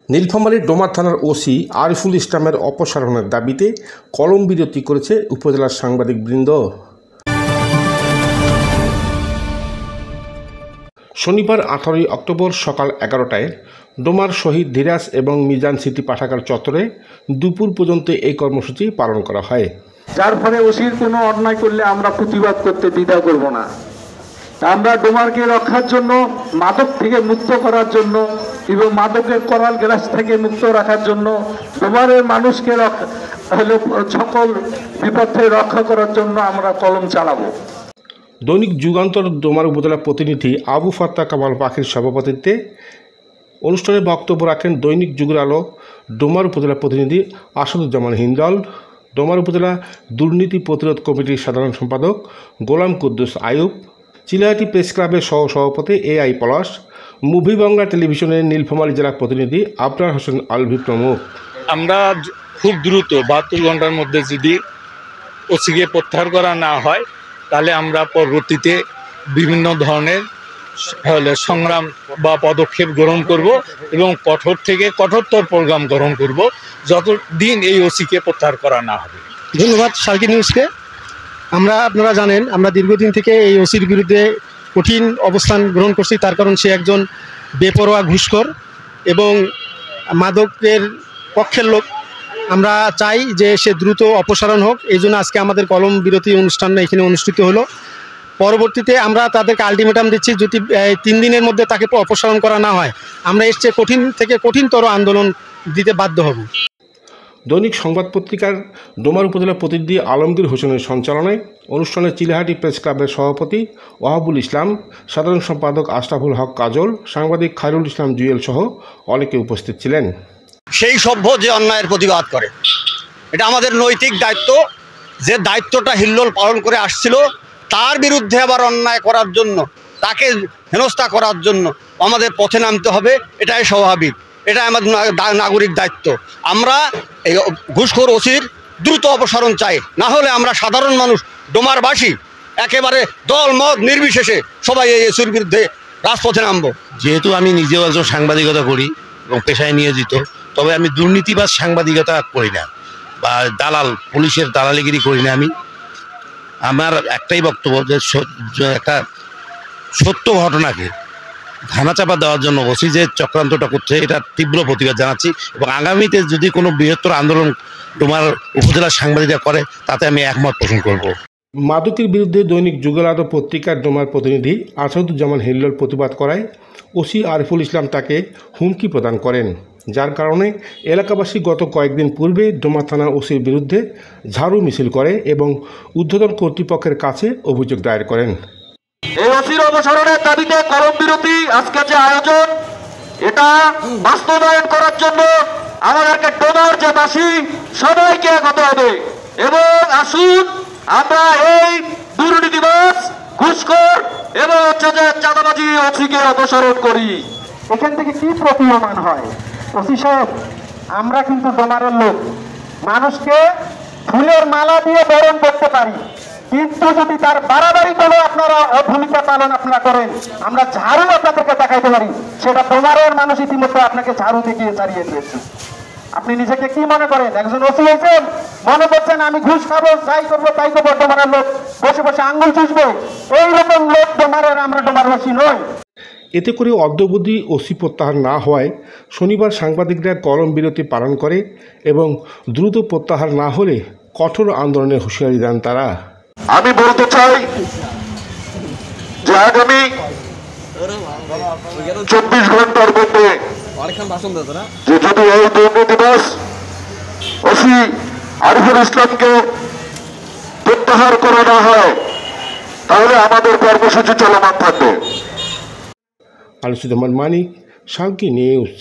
নীলফামারীর ডোমার থানার ওসি আরিফুল ইসলামের অপসারণের দাবিতে কলম বিরতি করেছে উপজেলার সাংবাদিকবৃন্দ। শনিবার 18 অক্টোবর সকাল 11টায় ডোমার শহীদ ধীরাজ এবং মিজান সিটি পাঠাগার চত্বরে দুপুর পর্যন্ত এই কর্মসূচি পালন করা হয়। যার ফলে ওসির কোনো অন্যায় করলে আমরা প্রতিবাদ করতে দ্বিধা করব না। আমরা ডোমারকে রক্ষার জন্য, মাদক থেকে মুক্ত করার জন্য এবং মাদকের করাল গ্রাস থেকে মুক্ত রাখার জন্য, ডোমারের মানুষকে সকল বিপদ থেকে রক্ষা করার জন্য আমরা কলম চালাবো। দৈনিক যুগান্তর ডোমার উপজেলা প্রতিনিধি আবু ফাত্তা কামাল পাখির সভাপতিত্বে অনুষ্ঠানে বক্তব্য রাখেন দৈনিক যুগের আলো ডোমার উপজেলা প্রতিনিধি আসাদুজ্জামান হিন্দল, ডোমার উপজেলা দুর্নীতি প্রতিরোধ কমিটির সাধারণ সম্পাদক গোলাম কুদ্দুস আয়ুব, চিলাহাটি প্রেস ক্লাবের সহসভাপতি AI পলাশ, মুভি বাংলা টেলিভিশনের নীলফামারী জেলা প্রতিনিধি আবরার হোসেন আলভি প্রমুখ। আমরা খুব দ্রুত 72 ঘন্টার মধ্যে যদি ওসিকে প্রত্যাহার করা না হয় তাহলে আমরা পরবর্তীতে বিভিন্ন ধরনের সংগ্রাম বা পদক্ষেপ গ্রহণ করব এবং কঠোর থেকে কঠোরতর প্রোগ্রাম গ্রহণ করব যতদিন এই ওসিকে প্রত্যাহার করা না হবে। ধন্যবাদ সার্কি নিউজকে। আপনারা জানেন আমরা দীর্ঘদিন থেকে এই ওসির বিরুদ্ধে কঠিন অবস্থান গ্রহণ করছি, তার কারণ সে একজন বেপরোয়া ঘুষখোর এবং মাদকের পক্ষের লোক। আমরা চাই যে সে দ্রুত অপসারণ হোক, এই জন্য আজকে আমাদের কলম বিরতি অনুষ্ঠানটা এখানে অনুষ্ঠিত হলো। পরবর্তীতে আমরা তাদেরকে আলটিমেটাম দিচ্ছি, যদি 3 দিনের মধ্যে তাকে অপসারণ করা না হয় আমরা এর চেয়ে কঠিন থেকে কঠিনতর আন্দোলন দিতে বাধ্য হব। দৈনিক সংবাদ পত্রিকার ডোমার উপজেলা প্রতিনিধি আলমগীর হোসেনের সঞ্চালনায় অনুষ্ঠানে চিলাহাটি প্রেস ক্লাবের সভাপতি ওয়াহাবুল ইসলাম, সাধারণ সম্পাদক আশরাফুল হক কাজল, সাংবাদিক খায়রুল ইসলাম জুয়েল সহ অনেকে উপস্থিত ছিলেন। সেই সভ্য যে অন্যায়ের প্রতিবাদ করে, এটা আমাদের নৈতিক দায়িত্ব। যে দায়িত্বটা হিল্লোল পালন করে আসছিল তার বিরুদ্ধে আবার অন্যায় করার জন্য, তাকে হেনস্থা করার জন্য আমাদের পথে নামতে হবে, এটাই স্বাভাবিক, এটা আমাদের নাগরিক দায়িত্ব। আমরা এই ঘুষখোর ওসির দ্রুত অপসারণ চাই, না হলে আমরা সাধারণ মানুষ ডোমারবাসী একেবারে দল মত নির্বিশেষে সবাই এই ওসির বিরুদ্ধে রাজপথে নামবো। যেহেতু আমি নিজেও একজন সাংবাদিকতা করি এবং পেশায় নিয়োজিত, তবে আমি দুর্নীতিবাজ সাংবাদিকতা করি না বা দালাল পুলিশের দালালিগিরি করি না। আমার একটাই বক্তব্য যে একটা সত্য ঘটনাকে ধামাচাপা দেওয়ার জন্য ওসি যে চক্রান্তটা করছে এটা তীব্র প্রতিবাদ জানাচ্ছি এবং আগামীতে যদি কোনো বৃহত্তর আন্দোলন ডোমার উপজেলার সাংবাদিকরা করে তাতে আমি একমত পোষণ করব। মাদকের বিরুদ্ধে দৈনিক যুগের আলো পত্রিকার ডোমার প্রতিনিধি আসাদুজ্জামান হিল্লোল প্রতিবাদ করায় ওসি আরিফুল ইসলাম তাকে হুমকি প্রদান করেন, যার কারণে এলাকাবাসী গত কয়েকদিন পূর্বে ডোমার থানার ওসির বিরুদ্ধে ঝাড়ু মিছিল করে এবং ঊর্ধ্বতন কর্তৃপক্ষের কাছে অভিযোগ দায়ের করেন। এই ওসির অপসারণের দাবিতে কলম বিরতি আজকে যে আয়োজন, এটা বাস্তবায়ন করার জন্য আমাদেরকে ডোমার যে বাসী সবাইকে একত্র হবে এবং আসুন আমরা এই দুর্নীতিবাজ ঘুষখোর এবং চাঁদাবাজি ওসিকে অপসারণ করি। এখান থেকে কি প্রতীয়মান হয়? ওসি সাহেব, আমরা কিন্তু ডোমারের লোক, মানুষকে ফুলের মালা দিয়ে বরণ করতে পারি, কিন্তু যদি তার বাড়াবাড়ি করে আপনারা ভূমিকা পালন আপনারা করেন, আমরা ঝাড়ু আপনাদেরকে দেখাইতে পারি। সেটা ডোমারের মানুষ ইতিমধ্যে আপনাকে ঝাড়ু দেখিয়ে ছাড়িয়ে দিয়েছে। আপনি নিজেকে কি মনে করেন? একজন ওসি হয়েছেন, মনে করছেন আমি ঘুষ খাবো, যাই করবো তাই করবো, ডোমারের লোক বসে বসে আঙ্গুল চুষবে, এইরকম লোক ডোমারের, আমরা ডোমারবাসী নই। এতে করে অদ্যাবধি ওসি প্রত্যাহার না হওয়ায় শনিবার সাংবাদিকরা কলম বিরতি পালন করে এবং দ্রুত প্রত্যাহার না হলে কঠোর আন্দোলনের হুঁশিয়ারি দেন তারা। আমি বলতে চাই যে আগামী 24 ঘন্টার মধ্যে যে যদি এই দুর্নীতিবাজ ওসি আরিফুল ইসলামকে প্রত্যাহার করা না হয় তাহলে আমাদের কর্মসূচি চলমান থাকবে। আলোচিত মানিক, সার্কি নিউজ।